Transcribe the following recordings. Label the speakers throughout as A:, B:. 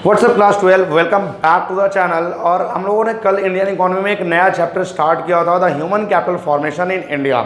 A: WhatsApp class 12 welcome back to the channel. और हम लोगों ने कल इंडियन इकोनॉमी में एक नया चैप्टर स्टार्ट किया था, the human capital formation in India.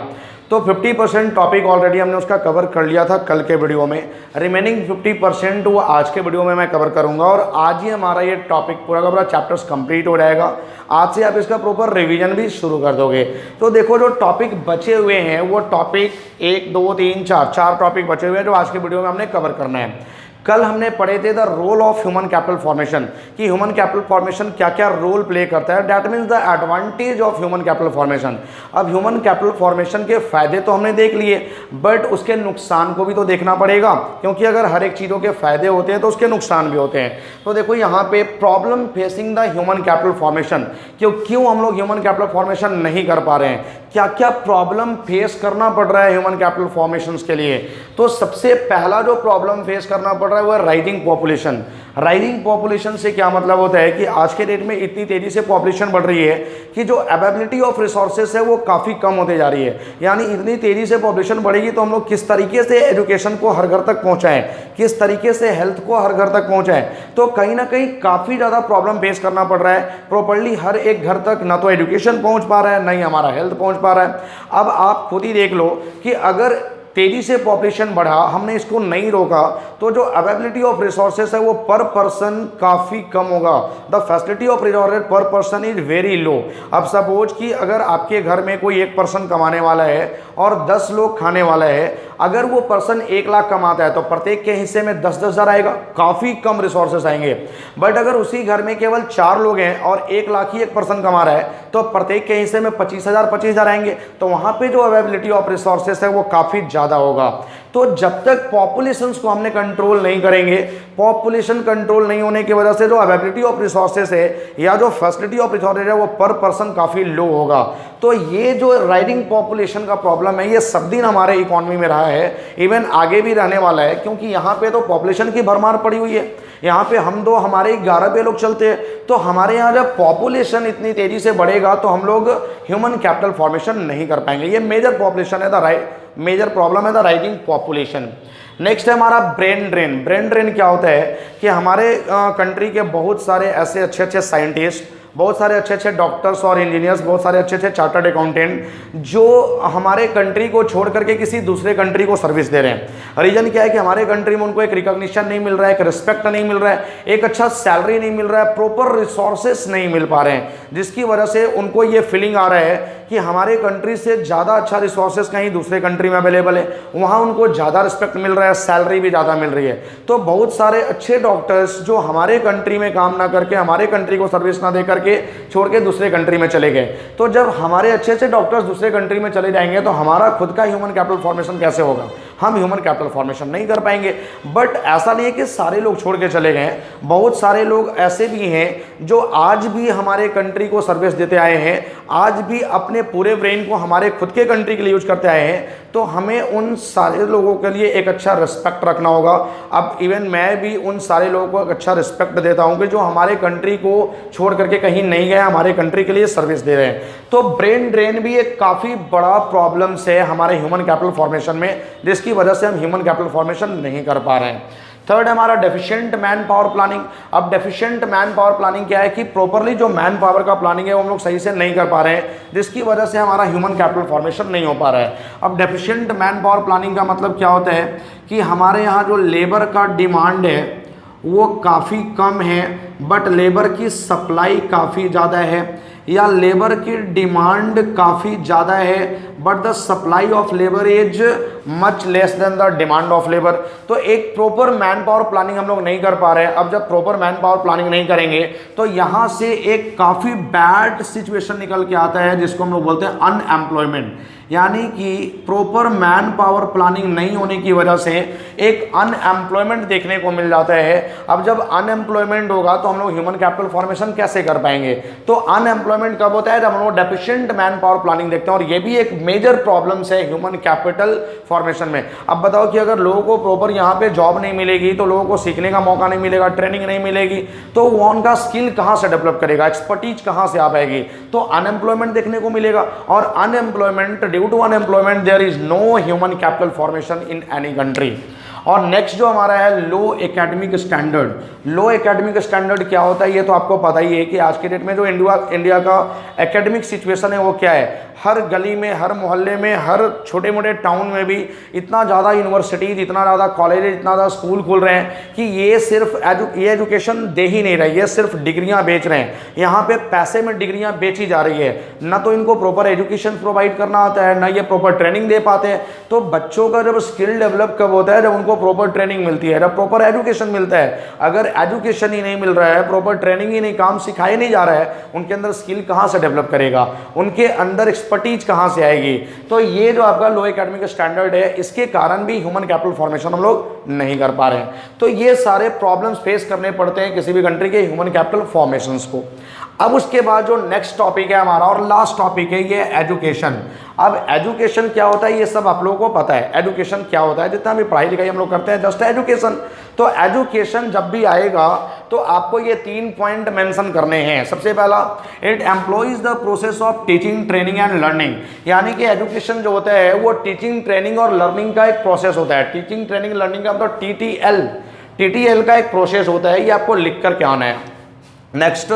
A: तो 50% टॉपिक ऑलरेडी हमने उसका कवर कर लिया था कल के वीडियो में। रिमेनिंग 50% वो आज के वीडियो में मैं कवर करूंगा और आज ही हमारा ये टॉपिक पूरा का पूरा चैप्टर्स कंप्लीट हो जाएगा। आज से आप इसका प्रॉपर रिवीजन भी शुरू कर दोगे। तो देखो जो टॉपिक बचे हुए हैं वो टॉपिक 1 2 3 4 टॉपिक बचे हुए हैं जो आज के वीडियो में हमने कवर करना है। कल हमने पढ़े थे the role of human capital formation, कि ह्यूमन कैपिटल फॉर्मेशन क्या क्या रोल प्ले करता है। That means the advantage of human capital formation. अब ह्यूमन कैपिटल फॉर्मेशन के फायदे तो हमने देख लिए, बट उसके नुकसान को भी तो देखना पड़ेगा, क्योंकि अगर हर एक चीज़ों के फायदे होते हैं तो उसके नुकसान भी होते हैं। तो देखो यहाँ पे problem facing the human capital formation, क्यों हम लोग ह्यूमन कैपिटल फॉर्मेशन नहीं कर पा रहे हैं, क्या क्या प्रॉब्लम फेस करना पड़ रहा है ह्यूमन कैपिटल फॉर्मेशन के लिए। तो सबसे पहला जो प्रॉब्लम फेस करना पड़ रहा है वो है राइजिंग पॉपुलेशन। राइजिंग पॉपुलेशन से क्या मतलब होता है कि आज के डेट में इतनी तेजी से पॉपुलेशन बढ़ रही है कि जो अवेलेबिलिटी ऑफ रिसोर्सेस है वो काफ़ी कम होते जा रही है। यानी इतनी तेजी से पॉपुलेशन बढ़ेगी तो हम लोग किस तरीके से एजुकेशन को हर घर तक पहुंचाएं, किस तरीके से हेल्थ को हर घर तक पहुंचाएं। तो कहीं ना कहीं काफ़ी ज़्यादा प्रॉब्लम फेस करना पड़ रहा है। प्रॉपर्ली हर एक घर तक ना तो एजुकेशन पहुंच पा रहा है, ना ही हमारा हेल्थ पहुंच पा रहा है। अब आप खुद ही देख लो कि अगर तेजी से पॉपुलेशन बढ़ा, हमने इसको नहीं रोका, तो जो अवेलेबिलिटी ऑफ रिसोर्सेस है वो पर पर्सन काफ़ी कम होगा। द फैसिलिटी ऑफ रिसोर्सेज पर पर्सन इज वेरी लो। अब सपोज कि अगर आपके घर में कोई एक पर्सन कमाने वाला है और 10 लोग खाने वाला है, अगर वो पर्सन 1 लाख कमाता है तो प्रत्येक के हिस्से में 10-10 हज़ार आएगा, काफ़ी कम रिसोर्सेस आएंगे। बट अगर उसी घर में केवल 4 लोग हैं और 1 लाख ही एक पर्सन कमा रहा है तो प्रत्येक के हिस्से में 25,000 आएंगे। तो वहाँ पे जो अवेलेबिलिटी ऑफ रिसोर्सेस है वो काफ़ी ज़्यादा होगा। तो जब तक पॉपुलेशंस को हमने कंट्रोल नहीं करेंगे, पॉपुलेशन कंट्रोल नहीं होने की वजह से जो अवेलेबिलिटी ऑफ रिसोर्सेस है या जो फैसिलिटी ऑफ रिसोर्सेज है वो पर पर्सन काफ़ी लो होगा। तो ये जो राइजिंग पॉपुलेशन का प्रॉब्लम है ये सब दिन हमारे इकोनॉमी में रहा है, इवन आगे भी रहने वाला है, क्योंकि यहाँ पे तो पॉपुलेशन की भरमार पड़ी हुई है। यहाँ पे हम दो हमारे 11 पे लोग चलते हैं, तो हमारे यहाँ जब पॉपुलेशन इतनी तेज़ी से बढ़ेगा तो हम लोग ह्यूमन कैपिटल फॉर्मेशन नहीं कर पाएंगे। ये मेजर पॉपुलेशन है, मेजर प्रॉब्लम है द राइजिंग पॉपुलेशन। नेक्स्ट है हमारा ब्रेन ड्रेन। ब्रेन ड्रेन क्या होता है कि हमारे कंट्री के बहुत सारे ऐसे अच्छे अच्छे साइंटिस्ट, बहुत सारे अच्छे अच्छे डॉक्टर्स और इंजीनियर्स, बहुत सारे अच्छे अच्छे चार्टर्ड अकाउंटेंट जो हमारे कंट्री को छोड़ करके किसी दूसरे कंट्री को सर्विस दे रहे हैं। रीजन क्या है कि हमारे कंट्री में उनको एक रिकॉग्निशन नहीं मिल रहा है, एक रिस्पेक्ट नहीं मिल रहा है, एक अच्छा सैलरी नहीं मिल रहा है, प्रॉपर रिसोर्सेस नहीं मिल पा रहे हैं, जिसकी वजह से उनको ये फीलिंग आ रहा है कि हमारे कंट्री से ज़्यादा अच्छा रिसोर्सेस कहीं दूसरे कंट्री में अवेलेबल है, वहाँ उनको ज़्यादा रिस्पेक्ट मिल रहा है, सैलरी भी ज़्यादा मिल रही है। तो बहुत सारे अच्छे डॉक्टर्स जो हमारे कंट्री में काम ना करके, हमारे कंट्री को सर्विस ना दे करके छोड़ के दूसरे कंट्री में चले गए। तो जब हमारे अच्छे अच्छे डॉक्टर्स दूसरे कंट्री में चले जाएंगे तो हमारा खुद का ह्यूमन कैपिटल फॉर्मेशन कैसे होगा, हम ह्यूमन कैपिटल फॉर्मेशन नहीं कर पाएंगे। बट ऐसा नहीं है कि सारे लोग छोड़ के चले गए, बहुत सारे लोग ऐसे भी हैं जो आज भी हमारे कंट्री को सर्विस देते आए हैं, आज भी अपने पूरे ब्रेन को हमारे खुद के कंट्री के लिए यूज करते आए हैं। तो हमें उन सारे लोगों के लिए एक अच्छा रिस्पेक्ट रखना होगा। अब इवन मैं भी उन सारे लोगों को एक अच्छा रिस्पेक्ट देता हूं कि जो हमारे कंट्री को छोड़ करके कहीं नहीं गए, हमारे कंट्री के लिए सर्विस दे रहे हैं। तो ब्रेन ड्रेन भी एक काफ़ी बड़ा प्रॉब्लम है हमारे ह्यूमन कैपिटल फॉर्मेशन में, जिसकी वजह से हम ह्यूमन कैपिटल फॉर्मेशन नहीं कर पा रहे हैं। थर्ड है हमारा डेफिशिएंट मैन पावर प्लानिंग। अब डेफिशिएंट मैन पावर प्लानिंग क्या है कि प्रॉपरली जो मैन पावर का प्लानिंग है वो हम लोग सही से नहीं कर पा रहे हैं, जिसकी वजह से हमारा ह्यूमन कैपिटल फॉर्मेशन नहीं हो पा रहा है। अब डेफिशिएंट मैन पावर प्लानिंग का मतलब क्या होता है कि हमारे यहाँ जो लेबर का डिमांड है वो काफ़ी कम है, बट लेबर की सप्लाई काफ़ी ज़्यादा है, या लेबर की डिमांड काफ़ी ज़्यादा है but the supply of labour is much less than the demand of labour. तो एक प्रॉपर मैन पावर प्लानिंग हम लोग नहीं कर पा रहे हैं। अब जब प्रॉपर मैन पावर प्लानिंग नहीं करेंगे तो यहाँ से एक काफ़ी बैड सिचुएशन निकल के आता है, जिसको हम लोग बोलते हैं अनएम्प्लॉयमेंट। यानी कि प्रॉपर मैन पावर प्लानिंग नहीं होने की वजह से एक अनएम्प्लॉयमेंट देखने को मिल जाता है। अब जब अनएम्प्लॉयमेंट होगा तो हम लोग ह्यूमन कैपिटल फॉर्मेशन कैसे कर पाएंगे। तो अनएम्प्लॉयमेंट कब होता है, जब हम लोग डेफिशिएंट मैन पावर प्लानिंग देखते हैं, और ये भी एक मेजर प्रॉब्लम्स है ह्यूमन कैपिटल फॉर्मेशन में। अब बताओ कि अगर लोगों को प्रॉपर यहाँ पे जॉब नहीं मिलेगी तो लोगों को सीखने का मौका नहीं मिलेगा, ट्रेनिंग नहीं मिलेगी, तो वो उनका स्किल कहाँ से डेवलप करेगा, एक्सपर्टीज कहाँ से आ पाएगी। तो अनएम्प्लॉयमेंट देखने को मिलेगा, और unemployment, due to unemployment there is no human capital formation in any country. और नेक्स्ट जो हमारा है low academic standard. Low academic standard क्या होता है ये तो आपको पता ही है कि आज के डेट में जो इंडिया का एकेडमिक सिचुएशन है वो क्या है, हर गली में, हर मोहल्ले में, हर छोटे मोटे टाउन में भी इतना ज़्यादा यूनिवर्सिटीज, इतना ज़्यादा कॉलेज, इतना ज़्यादा स्कूल खुल रहे हैं कि ये सिर्फ ये एजुकेशन दे ही नहीं रहे, ये सिर्फ डिग्रियां बेच रहे हैं। यहाँ पे पैसे में डिग्रियां बेची जा रही है, ना तो इनको प्रॉपर एजुकेशन प्रोवाइड करना आता है, ना ये प्रॉपर ट्रेनिंग दे पाते हैं। तो बच्चों का जब स्किल डेवलप कब होता है, जब उनको प्रॉपर ट्रेनिंग मिलती है, जब प्रॉपर एजुकेशन मिलता है। अगर एजुकेशन ही नहीं मिल रहा है, प्रॉपर ट्रेनिंग ही नहीं, काम सिखाया नहीं जा रहा है, उनके अंदर स्किल कहाँ से डेवलप करेगा, उनके अंदर एक्सपर्टीज कहाँ से आएगी। तो ये जो आपका लो एकेडमिक स्टैंडर्ड है, इसके कारण भी ह्यूमन कैपिटल फॉर्मेशन हम लोग नहीं कर पा रहे हैं। तो ये सारे प्रॉब्लम्स फेस करने पड़ते हैं किसी भी कंट्री के ह्यूमन कैपिटल फॉर्मेशंस को। अब उसके बाद जो नेक्स्ट टॉपिक है हमारा और लास्ट टॉपिक है ये एजुकेशन। अब एजुकेशन क्या होता है ये सब आप लोगों को पता है। एजुकेशन क्या होता है, जितना भी पढ़ाई लिखाई हम लोग करते हैं जस्ट एजुकेशन। तो एजुकेशन जब भी आएगा तो आपको ये 3 पॉइंट मेंशन करने हैं। सबसे पहला, it employees the process of teaching, training and learning. यानी कि एजुकेशन जो होता है वो टीचिंग, ट्रेनिंग और लर्निंग का एक प्रोसेस होता है। टीचिंग, ट्रेनिंग, लर्निंग का मतलब TTL का एक प्रोसेस होता है, ये आपको लिख कर के आना है। Next,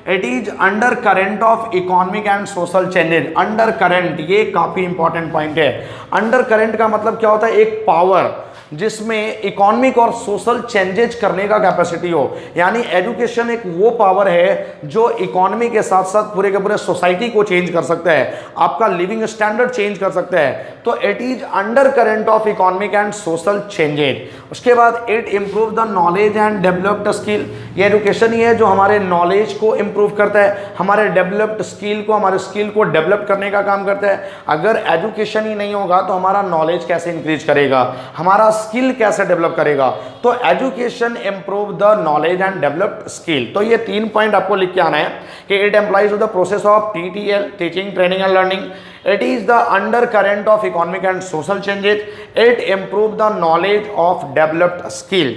A: it is under current of economic and social changes. Under current, ये काफी इंपॉर्टेंट पॉइंट है। अंडर करेंट का मतलब क्या होता है, एक पावर जिसमें इकोनॉमिक और सोशल चेंजेज करने का कैपेसिटी हो। यानी एजुकेशन एक वो पावर है जो इकोनॉमी के साथ साथ पूरे के पूरे सोसाइटी को चेंज कर सकता है, आपका लिविंग स्टैंडर्ड चेंज कर सकता है। तो it is under current of economic and social changes. उसके बाद it improve the knowledge and developed skill. ये एजुकेशन ही है जो हमारे नॉलेज को इम्प्रूव करता है, हमारे डेवलप्ड स्किल को, हमारे स्किल को डेवलप करने का काम करता है। अगर एजुकेशन ही नहीं होगा तो हमारा नॉलेज कैसे इंक्रीज करेगा, हमारा स्किल कैसे डेवलप करेगा। तो education improve the knowledge and developed skill. तो ये 3 पॉइंट आपको लिख के आना है कि it employees the process of TTL, teaching, training and learning. It is the under current of economic and social changes. It improve the knowledge of developed skill.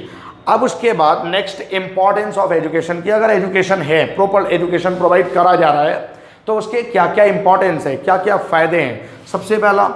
A: अब उसके बाद नेक्स्ट इंपॉर्टेंस ऑफ एजुकेशन की, अगर education है, proper education provide करा जा रहा है तो उसके क्या क्या इंपॉर्टेंस है, क्या क्या फायदे हैं। सबसे पहला,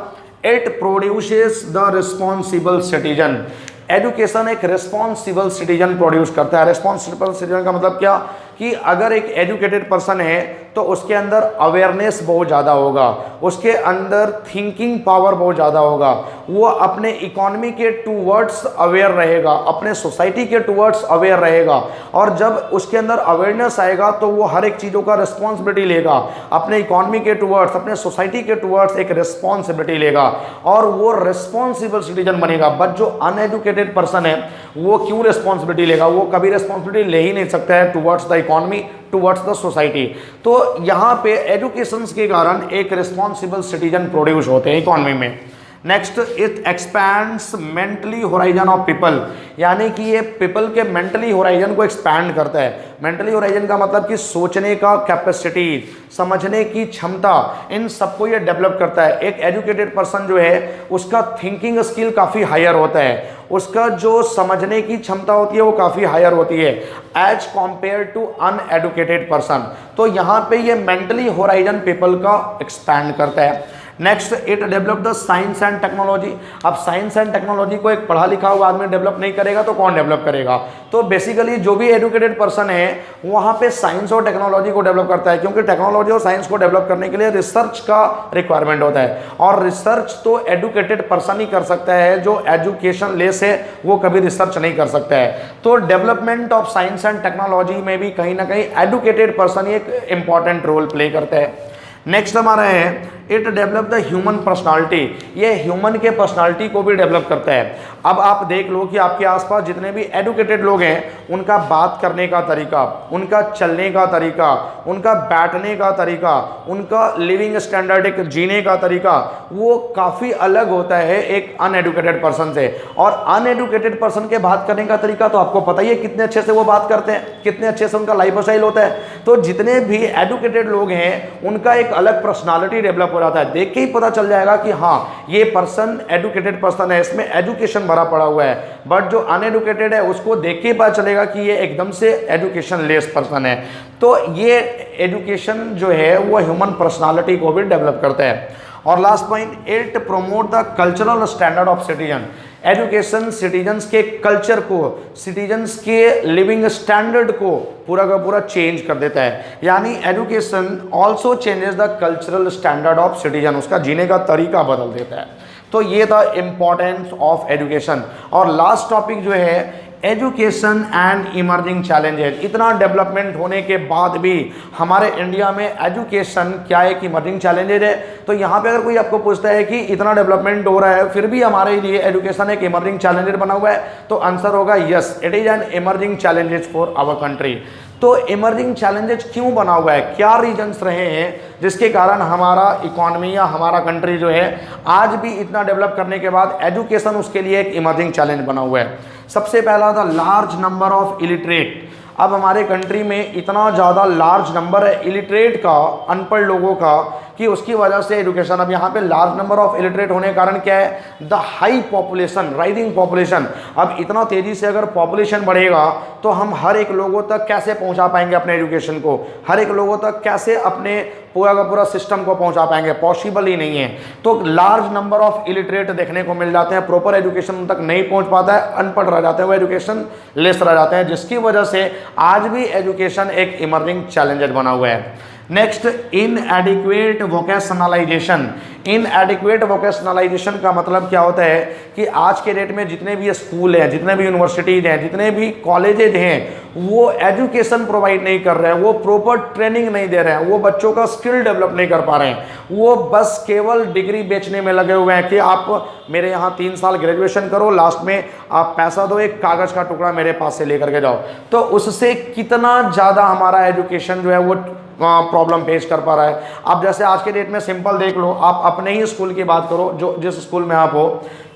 A: it produces the responsible citizen. Education एक रिस्पॉन्सिबल सिटीजन प्रोड्यूस करता है। रिस्पॉन्सिबल सिटीजन का मतलब क्या, कि अगर एक एजुकेटेड पर्सन है तो उसके अंदर अवेयरनेस बहुत ज़्यादा होगा, उसके अंदर थिंकिंग पावर बहुत ज़्यादा होगा, वो अपने इकोनॉमी के टूवर्ड्स अवेयर रहेगा, अपने सोसाइटी के टूवर्ड्स अवेयर रहेगा। और जब उसके अंदर अवेयरनेस आएगा तो वो हर एक चीज़ों का रिस्पॉन्सिबिलिटी लेगा, अपने इकोनॉमी के टूवर्ड्स, अपने सोसाइटी के टूवर्ड्स एक रिस्पॉन्सिबिलिटी लेगा और वो रिस्पॉन्सिबल सिटीजन बनेगा। बट जो अनएजुकेटेड पर्सन है वो क्यों रिस्पॉन्सिबिलिटी लेगा, वो कभी रिस्पॉन्सिबिलिटी ले ही नहीं सकता है towards the economy, towards the society. तो यहाँ पे एजुकेशन के कारण एक रिस्पॉन्सिबल सिटीजन प्रोड्यूस होते हैं इकोनॉमी में। Next, it expands mentally horizon of people. यानी कि ये पीपल के मेंटली होराइजन को एक्सपैंड करता है। मेंटली होराइजन का मतलब कि सोचने का कैपेसिटी, समझने की क्षमता, इन सबको ये डेवलप करता है। एक एजुकेटेड पर्सन जो है उसका थिंकिंग स्किल काफ़ी हायर होता है, उसका जो समझने की क्षमता होती है वो काफ़ी हायर होती है as compare to uneducated person. तो यहाँ पे ये मेंटली होराइजन पीपल का एक्सपैंड करता है। Next, it develop the science and technology. अब साइंस एंड टेक्नोलॉजी को एक पढ़ा लिखा हुआ आदमी डेवलप नहीं करेगा तो कौन डेवलप करेगा। तो बेसिकली जो भी एजुकेटेड पर्सन है वहाँ पे साइंस और टेक्नोलॉजी को डेवलप करता है, क्योंकि टेक्नोलॉजी और साइंस को डेवलप करने के लिए रिसर्च का रिक्वायरमेंट होता है। और रिसर्च तो एजुकेटेड पर्सन ही कर सकता है, जो एजुकेशन लेस है वो कभी रिसर्च नहीं कर सकता है। तो development of science and technology में भी कहीं ना कहीं एजुकेटेड पर्सन ही एक इंपॉर्टेंट रोल प्ले करता है। नेक्स्ट हमारा है, it develop the human personality. ये ह्यूमन के पर्सनालिटी को भी डेवलप करता है। अब आप देख लो कि आपके आसपास जितने भी एजुकेटेड लोग हैं उनका बात करने का तरीका, उनका चलने का तरीका, उनका बैठने का तरीका, उनका लिविंग स्टैंडर्ड, एक जीने का तरीका, वो काफ़ी अलग होता है एक अनएडुकेटेड पर्सन से। और अनएडुकेटेड पर्सन के बात करने का तरीका तो आपको पता ही है कितने अच्छे से वो बात करते हैं, कितने अच्छे से उनका लाइफ स्टाइल होता है। तो जितने भी एजुकेटेड लोग हैं उनका एक अलग पर्सनालिटी डेवलप हो जाता है। देख के ही पता चल जाएगा कि हाँ ये पर्सन एजुकेटेड पर्सन है, इसमें एजुकेशन भरा पड़ा हुआ है। बट जो अनएडुकेटेड है उसको देख के ही पता चलेगा कि ये एकदम से एजुकेशन लेस पर्सन है। तो ये एजुकेशन जो है वो ह्यूमन पर्सनालिटी को भी डेवलप करता है। और last point, it promote the cultural standard of citizen. Education citizens के कल्चर को, सिटीजन्स के लिविंग स्टैंडर्ड को पूरा का पूरा चेंज कर देता है। यानी education also changes the cultural standard of citizen, उसका जीने का तरीका बदल देता है। तो ये था इंपॉर्टेंस ऑफ एजुकेशन। और लास्ट टॉपिक जो है एजुकेशन एंड इमर्जिंग चैलेंजेस। इतना डेवलपमेंट होने के बाद भी हमारे इंडिया में एजुकेशन क्या एक इमर्जिंग चैलेंजेस है। तो यहाँ पे अगर कोई आपको पूछता है कि इतना डेवलपमेंट हो रहा है फिर भी हमारे लिए एजुकेशन एक इमर्जिंग चैलेंजेस बना हुआ है, तो आंसर होगा yes, it is an emerging challenges for our country. तो इमर्जिंग चैलेंजेस क्यों बना हुआ है, क्या रीजंस रहे हैं जिसके कारण हमारा इकोनॉमी या हमारा कंट्री जो है आज भी इतना डेवलप करने के बाद एजुकेशन उसके लिए एक इमर्जिंग चैलेंज बना हुआ है। सबसे पहला था लार्ज नंबर ऑफ इलिटरेट। अब हमारे कंट्री में इतना ज़्यादा लार्ज नंबर है इलिटरेट का, अनपढ़ लोगों का, कि उसकी वजह से एजुकेशन, अब यहाँ पे लार्ज नंबर ऑफ इलिटरेट होने के कारण क्या है, the high population, rising population. अब इतना तेज़ी से अगर पॉपुलेशन बढ़ेगा तो हम हर एक लोगों तक कैसे पहुँचा पाएंगे अपने एजुकेशन को, हर एक लोगों तक कैसे अपने पूरा का पूरा सिस्टम को पहुंचा पाएंगे, पॉसिबल ही नहीं है। तो लार्ज नंबर ऑफ इलिटरेट देखने को मिल जाते हैं, प्रॉपर एजुकेशन तक नहीं पहुंच पाता है, अनपढ़ रह जाते हैं, वो एजुकेशन लेस रह जाते हैं, जिसकी वजह से आज भी एजुकेशन एक इमर्जिंग चैलेंजर बना हुआ है। Next, इनएडिक्वेट vocationalisation. इनएडिक्वेट वोकेशनलाइजेशन का मतलब क्या होता है कि आज के डेट में जितने भी स्कूल हैं, जितने भी यूनिवर्सिटीज़ हैं, जितने भी कॉलेजेज हैं, वो एजुकेशन प्रोवाइड नहीं कर रहे हैं, वो प्रॉपर ट्रेनिंग नहीं दे रहे हैं, वो बच्चों का स्किल डेवलप नहीं कर पा रहे हैं, वो बस केवल डिग्री बेचने में लगे हुए हैं कि आप मेरे यहाँ 3 साल ग्रेजुएशन करो, लास्ट में आप पैसा दो, एक कागज़ का टुकड़ा मेरे पास से लेकर के जाओ। तो उससे कितना ज़्यादा हमारा एजुकेशन जो है वो प्रॉब्लम फेस कर पा रहा है। अब जैसे आज के डेट में सिंपल देख लो, आप अपने ही स्कूल की बात करो, जो जिस स्कूल में आप हो,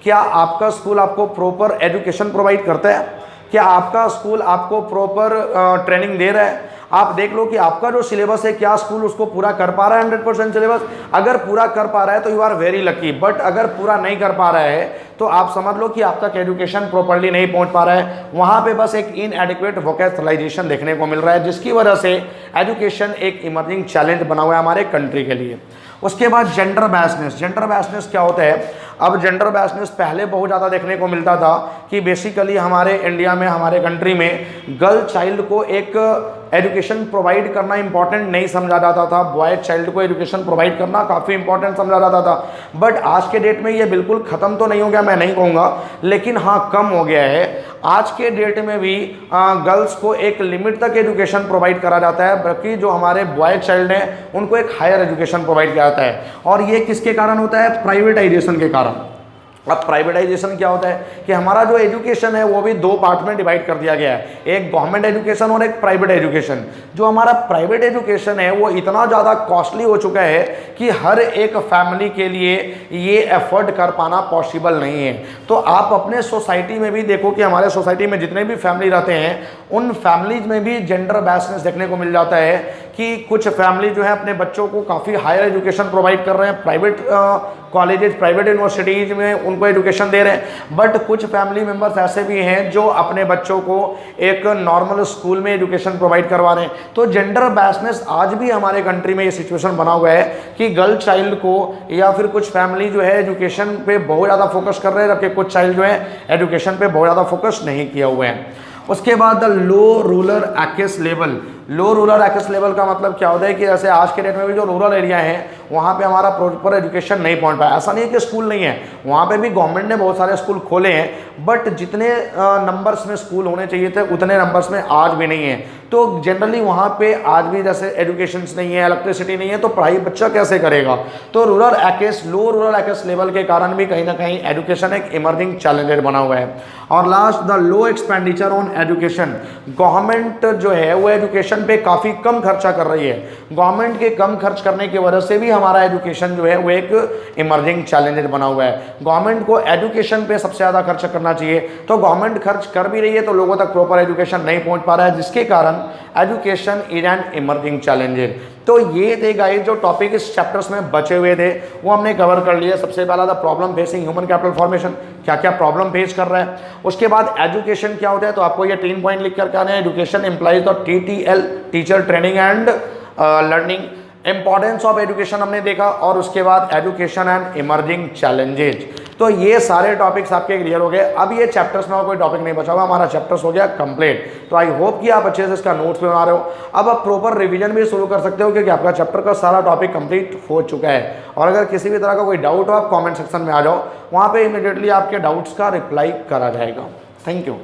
A: क्या आपका स्कूल आपको प्रॉपर एजुकेशन प्रोवाइड करता है? क्या आपका स्कूल आपको प्रॉपर ट्रेनिंग दे रहा है? आप देख लो कि आपका जो सिलेबस है क्या स्कूल उसको पूरा कर पा रहा है 100% सिलेबस? अगर पूरा कर पा रहा है तो you are very lucky, but अगर पूरा नहीं कर पा रहा है तो आप समझ लो कि आप तक एजुकेशन प्रॉपर्ली नहीं पहुंच पा रहा है। वहां पे बस एक इनएडिक्वेट वोकेशनलाइजेशन देखने को मिल रहा है, जिसकी वजह से एजुकेशन एक इमर्जिंग चैलेंज बना हुआ है हमारे कंट्री के लिए। उसके बाद जेंडर बैसनेस। जेंडर बैसनेस क्या होता है? अब जेंडर बैसनेस पहले बहुत ज़्यादा देखने को मिलता था कि बेसिकली हमारे इंडिया में, हमारे कंट्री में गर्ल चाइल्ड को एक एजुकेशन प्रोवाइड करना इंपॉर्टेंट नहीं समझा जाता था, बॉय चाइल्ड को एजुकेशन प्रोवाइड करना काफ़ी इंपॉर्टेंट समझा जाता था। बट आज के डेट में ये बिल्कुल ख़त्म तो नहीं हो गया, मैं नहीं कहूँगा, लेकिन हाँ कम हो गया है। आज के डेट में भी गर्ल्स को एक लिमिट तक एजुकेशन प्रोवाइड करा जाता है, बल्कि जो हमारे बॉय चाइल्ड हैं उनको एक हायर एजुकेशन प्रोवाइड किया जाता है। और ये किसके कारण होता है? प्राइवेटाइजेशन के कारण। अब प्राइवेटाइजेशन क्या होता है कि हमारा जो एजुकेशन है वो भी 2 पार्ट में डिवाइड कर दिया गया है, एक गवर्नमेंट एजुकेशन और एक प्राइवेट एजुकेशन। जो हमारा प्राइवेट एजुकेशन है वो इतना ज़्यादा कॉस्टली हो चुका है कि हर एक फैमिली के लिए ये एफर्ट कर पाना पॉसिबल नहीं है। तो आप अपने सोसाइटी में भी देखो कि हमारे सोसाइटी में जितने भी फैमिली रहते हैं उन फैमिलीज में भी जेंडर बैसनेस देखने को मिल जाता है कि कुछ फैमिली जो है अपने बच्चों को काफ़ी हायर एजुकेशन प्रोवाइड कर रहे हैं, प्राइवेट कॉलेजेस, प्राइवेट यूनिवर्सिटीज़ में उनको एजुकेशन दे रहे हैं, बट कुछ फैमिली मेंबर्स ऐसे भी हैं जो अपने बच्चों को एक नॉर्मल स्कूल में एजुकेशन प्रोवाइड करवा रहे हैं। तो जेंडर बैसनेस आज भी हमारे कंट्री में ये सिचुएशन बना हुआ है कि गर्ल चाइल्ड को या फिर कुछ फैमिली जो है एजुकेशन पे बहुत ज़्यादा फोकस कर रहे हैं, जबकि कुछ चाइल्ड जो है एजुकेशन पे बहुत ज़्यादा फोकस नहीं किया हुआ है। उसके बाद the low rural access level. Low rural access level का मतलब क्या होता है कि जैसे आज के डेट में भी जो रूरल एरिया है वहाँ पे हमारा प्रॉपर एजुकेशन नहीं पहुँच पाया। ऐसा नहीं है कि स्कूल नहीं है, वहाँ पे भी गवर्नमेंट ने बहुत सारे स्कूल खोले हैं, बट जितने नंबर्स में स्कूल होने चाहिए थे उतने नंबर्स में आज भी नहीं है। तो जनरली वहाँ पे आज भी जैसे एजुकेशन नहीं है, इलेक्ट्रिसिटी नहीं है, तो पढ़ाई बच्चा कैसे करेगा? तो रूरल एक्सेस, लो रूरल एक्सेस लेवल के कारण भी कहीं ना कहीं एजुकेशन एक इमर्जिंग चैलेंजर बना हुआ है। और last, the low expenditure on education. Government जो है वो एजुकेशन पे काफ़ी कम खर्चा कर रही है। गवर्नमेंट के कम खर्च करने की वजह से भी हमारा एजुकेशन जो है वो एक इमर्जिंग चैलेंजर बना हुआ है। गवर्नमेंट को एजुकेशन पे सबसे ज़्यादा खर्च करना चाहिए, तो गवर्नमेंट खर्च कर भी रही है तो लोगों तक प्रॉपर एजुकेशन नहीं पहुंच पा रहा है, जिसके कारण education is an emerging challenger. तो ये थे गाइस जो टॉपिक इस चैप्टर्स में बचे हुए थे वो हमने कवर कर लिए। सबसे पहला था problem facing human capital formation, क्या क्या प्रॉब्लम फेस कर रहा है। उसके बाद एजुकेशन क्या होता है, तो आपको ये 3 पॉइंट लिख करके आने हैं। Education implies the TTL, teacher training and learning. Importance of education हमने देखा, और उसके बाद एजुकेशन एंड इमर्जिंग चैलेंजेज। तो ये सारे टॉपिक्स आपके क्लियर हो गए। अब ये चैप्टर्स में कोई टॉपिक नहीं बचा हुआ, हमारा चैप्टर्स हो गया कंप्लीट। तो आई होप कि आप अच्छे से इसका नोट्स भी बना रहे हो। अब आप प्रॉपर रिवीजन भी शुरू कर सकते हो, क्योंकि आपका चैप्टर का सारा टॉपिक कंप्लीट हो चुका है। और अगर किसी भी तरह का कोई डाउट हो, आप कॉमेंट सेक्शन में आ जाओ, वहाँ पर इमीडिएटली आपके डाउट्स का रिप्लाई करा जाएगा। Thank you.